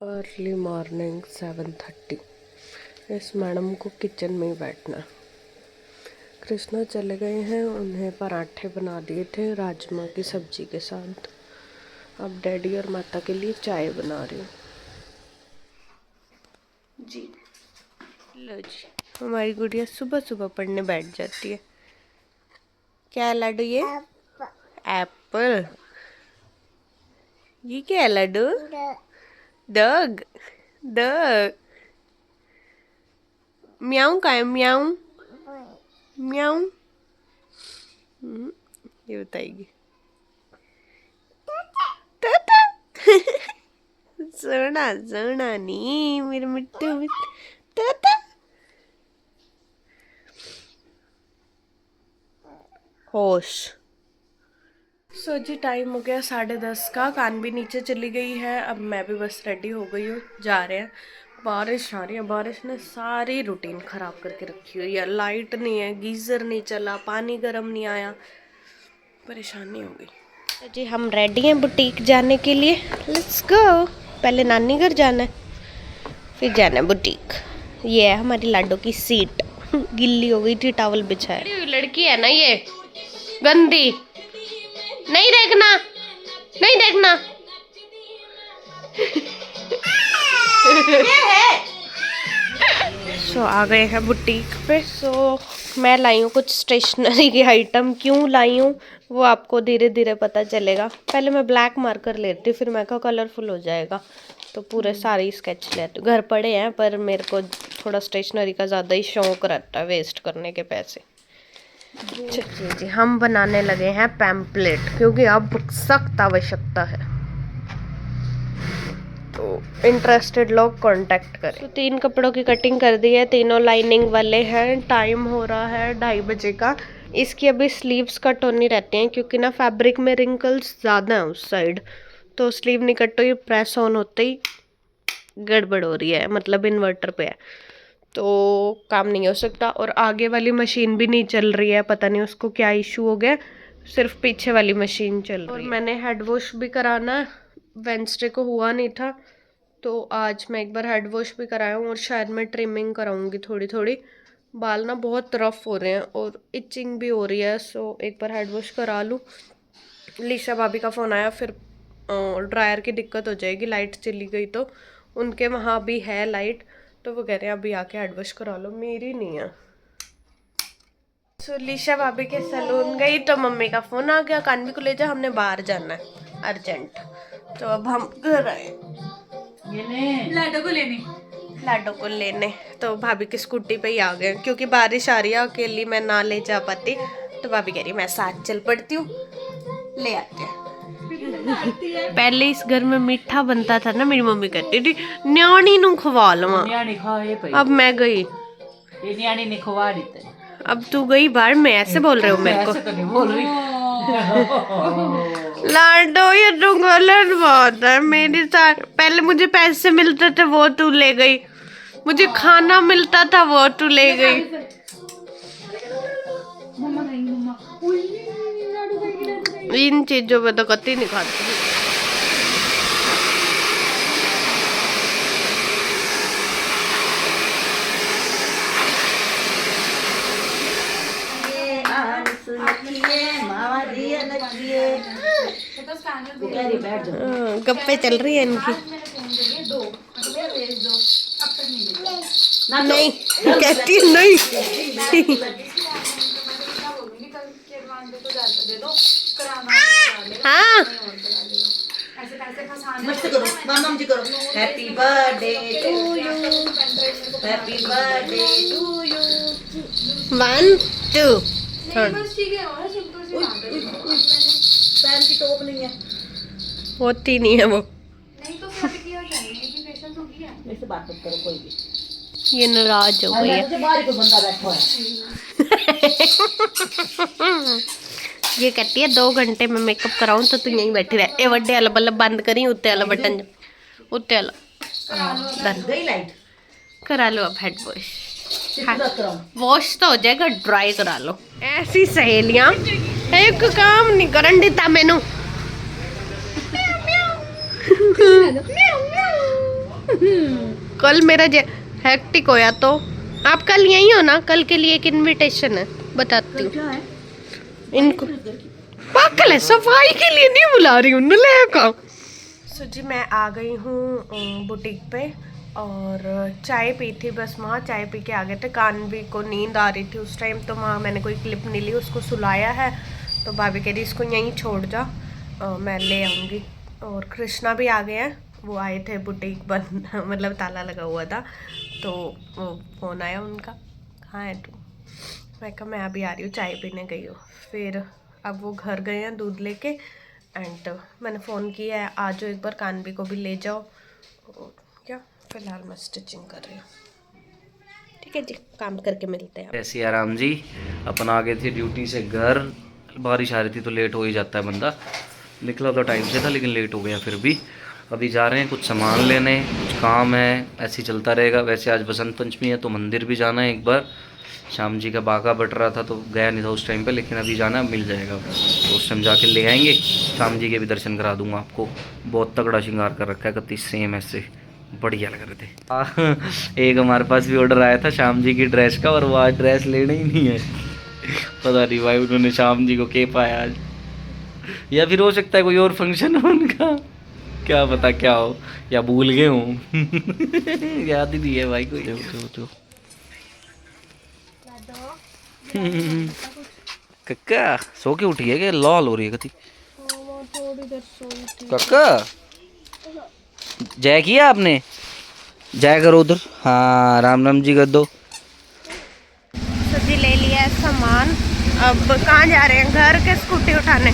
Early morning 7:30। इस madam को kitchen में ही बैठना। कृष्णा चले गए हैं, उन्हें पराठे बना दिए थे राजमा की सब्जी के साथ। अब डैडी और माता के लिए चाय बना रही हूँ। जी लो जी, हमारी गुड़िया सुबह सुबह पढ़ने बैठ जाती है। क्या है लड्डू ये? एप्पल। ये क्या है लड्डू? डग। डग। म्याऊ का है? म्याऊ म्याऊ। ये बताएगी। ताता। सोना सोना नी मेरे मिट्टू ताता। होश। सो जी टाइम हो गया 10:30 का। कान भी नीचे चली गई है। अब मैं भी बस रेडी हो गई हूँ, जा रहे हैं। बारिश आ रही है। बारिश ने सारी रूटीन ख़राब करके रखी हुई है। लाइट नहीं है, गीज़र नहीं चला, पानी गर्म नहीं आया, परेशानी हो गई। तो जी हम रेडी हैं बुटीक जाने के लिए। Let's go. पहले नानी घर जाना है, फिर जाना है बुटीक। ये है हमारी लाडो की सीट। गिल्ली हो गई थी, टॉवल बिछाया। लड़की है ना ये, गंदी। नहीं देखना, नहीं देखना। सो आ गए हैं बुटीक पे। सो मैं लाई हूँ कुछ स्टेशनरी के आइटम। क्यों लाई हूँ वो आपको धीरे धीरे पता चलेगा। पहले मैं ब्लैक मार्कर लेती, फिर मैं कहा कलरफुल हो जाएगा तो पूरे सारे स्केच लेती हूँ। घर पड़े हैं पर मेरे को थोड़ा स्टेशनरी का ज़्यादा ही शौक रहता है वेस्ट करने के पैसे। जी जी हम बनाने लगे हैं पैम्पलेट, क्योंकि अब सख्त आवश्यकता है। तो इंटरेस्टेड लोग कांटेक्ट करें। तो 3 कपड़ों की कटिंग कर दी है, तीनों लाइनिंग वाले हैं। टाइम हो रहा है 2:30 बजे का। इसकी अभी स्लीव्स कट होनी रहती हैं, क्योंकि ना फैब्रिक में रिंकल्स ज़्यादा हैं उस साइड। तो स्लीव नहीं कट हुई, प्रेस ऑन होते ही गड़बड़ हो रही है, मतलब इन्वर्टर पे है तो काम नहीं हो सकता। और आगे वाली मशीन भी नहीं चल रही है, पता नहीं उसको क्या इशू हो गया, सिर्फ पीछे वाली मशीन चल रही है। और मैंने हेड वॉश भी कराना, वेंसडे को हुआ नहीं था तो आज मैं एक बार हेड वॉश भी कराया हूँ। और शायद मैं ट्रिमिंग कराऊंगी थोड़ी थोड़ी। बाल ना बहुत रफ हो रहे हैं और इचिंग भी हो रही है, सो एक बार हेड वॉश करा लूँ। लीशा भाभी का फ़ोन आया, फिर ड्रायर की दिक्कत हो जाएगी, लाइट चली गई तो। उनके वहाँ भी है लाइट, तो वो कह रहे हैं अभी आके हेड वॉश करा लो, मेरी नहीं है। सो लीशा भाभी के सैलून गई तो मम्मी का फ़ोन आ गया, कान्वी को ले जा, हमने बाहर जाना है अर्जेंट। तो अब हम घर आए लाडो को लेने। तो भाभी की स्कूटी पे ही आ गए, क्योंकि बारिश आ रही है, अकेली मैं ना ले जा पाती। तो भाभी कह रही मैं साथ चल पड़ती हूँ, ले आते हैं। पहले इस घर में मीठा बनता था ना, मेरी मम्मी कहती थी न्याणी नु खवा लवा। अब मैं गई, न्याणी ने खवा दी। अब तू गई बाहर में ऐसे बोल रहे हो मेरे को? तो नहीं बोल रही। लाडो ये तो गलत बात है मेरी साथ। पहले मुझे पैसे मिलते थे वो तू ले गई, मुझे खाना मिलता था वो तू ले गई। इन चीजों पे तो कतई नहीं खाती। गप्पे चल रही है इनकी। नहीं कहती है नहीं। हाँ happy birthday to you, happy birthday to you. 1 2 pen की टोप नहीं है, होती नहीं है वो। मेरे से बात मत करो कोई भी। ये नाराज हो गई है। बाहर कोई बंदा बैठा है। ये कहती है 2 घंटे में मेकअप कराऊं तो तू यहीं बैठी रह। ए वड्डे वाला बल्ब बंद करी, उत्ते वाला बटन, उत्ते वाला गई लाइट। करा लो अब हेड वॉश। वॉश तो हो जाएगा, ड्राई करा लो। ऐसी सहेलियां एक काम नहीं करन देता मैनू। कल मेरा हेक्टिक होया तो आप कल यहीं हो ना? कल के लिए एक इनविटेशन है, बताती हूँ इनको। पागल है, सफाई के लिए नहीं बुला रही हूँ का। सो जी मैं आ गई हूँ बुटीक पे और चाय पी थी, बस वहाँ चाय पी के आ गए थे। कान्वी को नींद आ रही थी उस टाइम, तो वहाँ मैंने कोई क्लिप नहीं ली, उसको सुलाया है। तो भाभी कह रही इसको यहीं छोड़ जा, मैं ले आऊँगी। और कृष्णा भी आ गए हैं, वो आए थे, बुटीक बंद मतलब ताला लगा हुआ था, तो वो फ़ोन आया उनका, कहाँ है तू? मैं कहा मैं अभी आ रही हूँ, चाय पीने गई हूँ। फिर अब वो घर गए हैं दूध लेके, एंड मैंने फ़ोन किया है आ जाओ एक बार, कान्वी को भी ले जाओ। और क्या फ़िलहाल मैं स्टिचिंग कर रही हूँ। ठीक है जी, काम करके मिलते हैं। ऐसी आराम जी, अपन आ गए थे ड्यूटी से घर। बारिश आ रही थी तो लेट हो ही जाता है बंदा। निकला तो टाइम से था लेकिन लेट हो गया फिर भी। अभी जा रहे हैं कुछ सामान लेने, कुछ काम है, ऐसे ही चलता रहेगा। वैसे आज बसंत पंचमी है तो मंदिर भी जाना है एक बार। श्याम जी का बागा बट रहा था तो गया नहीं था उस टाइम पे, लेकिन अभी जाना मिल जाएगा, तो उस टाइम जाके ले आएंगे। श्याम जी के भी दर्शन करा दूंगा आपको। बहुत तगड़ा श्रृंगार कर रखा है, कति सेम ऐसे बढ़िया लग रहे थे। एक हमारे पास भी ऑर्डर आया था श्याम जी की ड्रेस का, और वो आज ड्रेस लेना ही नहीं है। पता नहीं भाई उन्होंने श्याम जी को के पाया आज, या फिर हो सकता है कोई और फंक्शन हो उनका, क्या पता क्या हो, या भूल गए हो। याद ही नहीं है भाई कोई। तो कक्का सो के उठी है क्या? लाल हो रही है कति। कक्का जय किया आपने? जय करो उधर, हाँ राम राम जी कर दो। सब्जी ले लिया है सामान, अब कहाँ जा रहे हैं? घर के स्कूटी उठाने?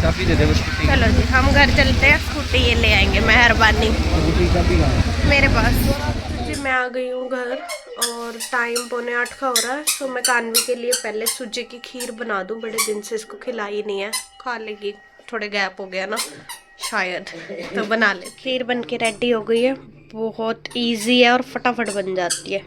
काफी दे दे बस। चलो जी हम घर चलते हैं, स्कूटी ये ले आएंगे, मेहरबानी। मेरे पास जी मैं आ गई हूँ घर और टाइम 7:45 का हो रहा है। तो मैं कान्वी के लिए पहले सूजी की खीर बना दूँ, बड़े दिन से इसको खिलाई नहीं है, खा लेगी, थोड़े गैप हो गया ना शायद, तो बना ले। खीर बन के रेडी हो गई है, बहुत इजी है और फटाफट बन जाती है।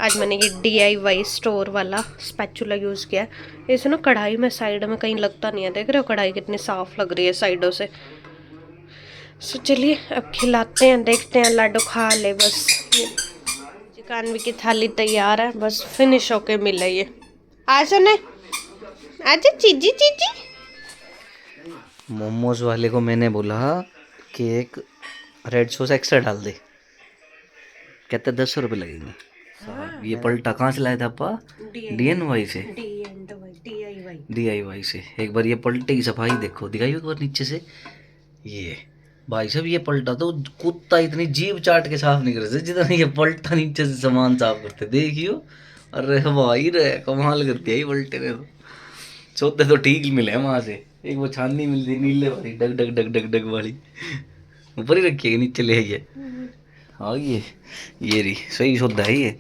आज मैंने ये DIY स्टोर वाला स्पैचुला यूज़ किया है। इसे ना कढ़ाई में साइड में कहीं लगता नहीं है, देख रहे हो कढ़ाई कितनी साफ़ लग रही है साइडों से। सो चलिए अब खिलाते हैं, देखते हैं लाडो खा ले बस। कान्वी की थाली तैयार है, बस फिनिश होके मिले ये। आ सुने, आजा चीजी चीजी। मोमोज वाले को मैंने बोला कि एक रेड सॉस एक्स्ट्रा डाल दे, कहते 10 रुपये लगेंगे। ये पलटा कहाँ से लाया था आपा? DNY से, DIY से। एक बार ये पलटे की सफाई देखो, दिखाइए एक बार नीचे से। ये भाई साहब ये पलटा तो कुत्ता इतनी जीभ चाट के साफ नहीं कर रहे जितना ये पलटा नीचे से सामान साफ करते, देखियो। अरे भाई रे कमाल करती है ये पलटे ने तो। सोते तो ठीक मिले वहाँ से, एक वो छाननी मिलती नीले वाली, डग डग डग डग डग वाली, ऊपर ही रखिएगा नीचे ले आइए। हाँ ये रही सही सोदा है ये,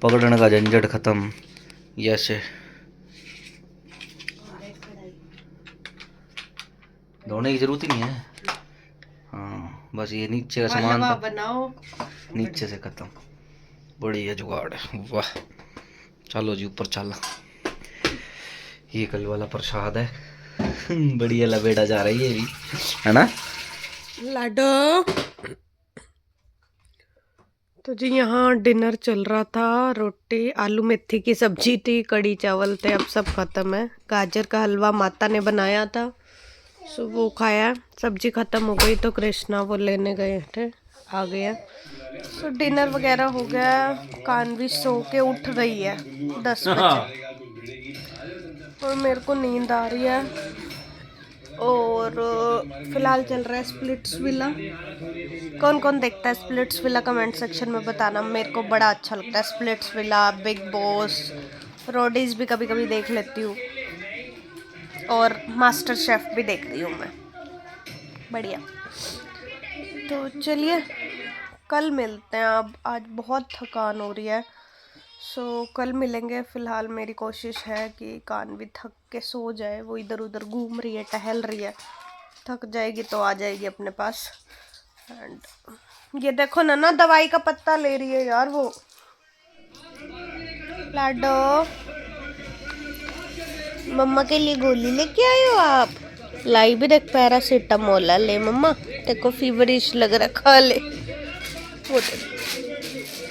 पकड़ने का झंझट खत्म। यस धोने की जरूरत ही नहीं है। हाँ बस ये नीचे का सामान तो बनाओ, नीचे से खत्म। बढ़िया जुगाड़ है, वाह। चलो जी ऊपर चला, ये कल वाला प्रसाद है। बढ़िया लपेटा जा रही है भी, है ना लाडो। तो जी यहाँ डिनर चल रहा था, रोटी आलू मेथी की सब्जी थी, कड़ी चावल थे, अब सब खत्म है। गाजर का हलवा माता ने बनाया था, सो वो खाया। सब्जी खत्म हो गई तो कृष्णा वो लेने गए थे, आ गया। सो डिनर वगैरह हो गया। कान्वी सो के उठ रही है 10 बजे और मेरे को नींद आ रही है। और फिलहाल चल रहा है स्प्लिट्स विला। कौन कौन देखता है स्प्लिट्स विला कमेंट सेक्शन में बताना, मेरे को बड़ा अच्छा लगता है splits villa, big boss, Roadies भी कभी कभी देख लेती हूँ, और मास्टर शेफ भी देख रही हूँ मैं, बढ़िया। तो चलिए कल मिलते हैं, अब आज बहुत थकान हो रही है, सो कल मिलेंगे। फ़िलहाल मेरी कोशिश है कि कान्वी थक के सो जाए, वो इधर उधर घूम रही है, टहल रही है, थक जाएगी तो आ जाएगी अपने पास। एंड ये देखो ना दवाई का पत्ता ले रही है यार वो। लाडो मम्मा के लिए गोली लेके आए हो आप? लाई भी देख, पैरासीटामोल ले मम्मा, देखो फीवरिश लग रहा, खा ले। वो दे।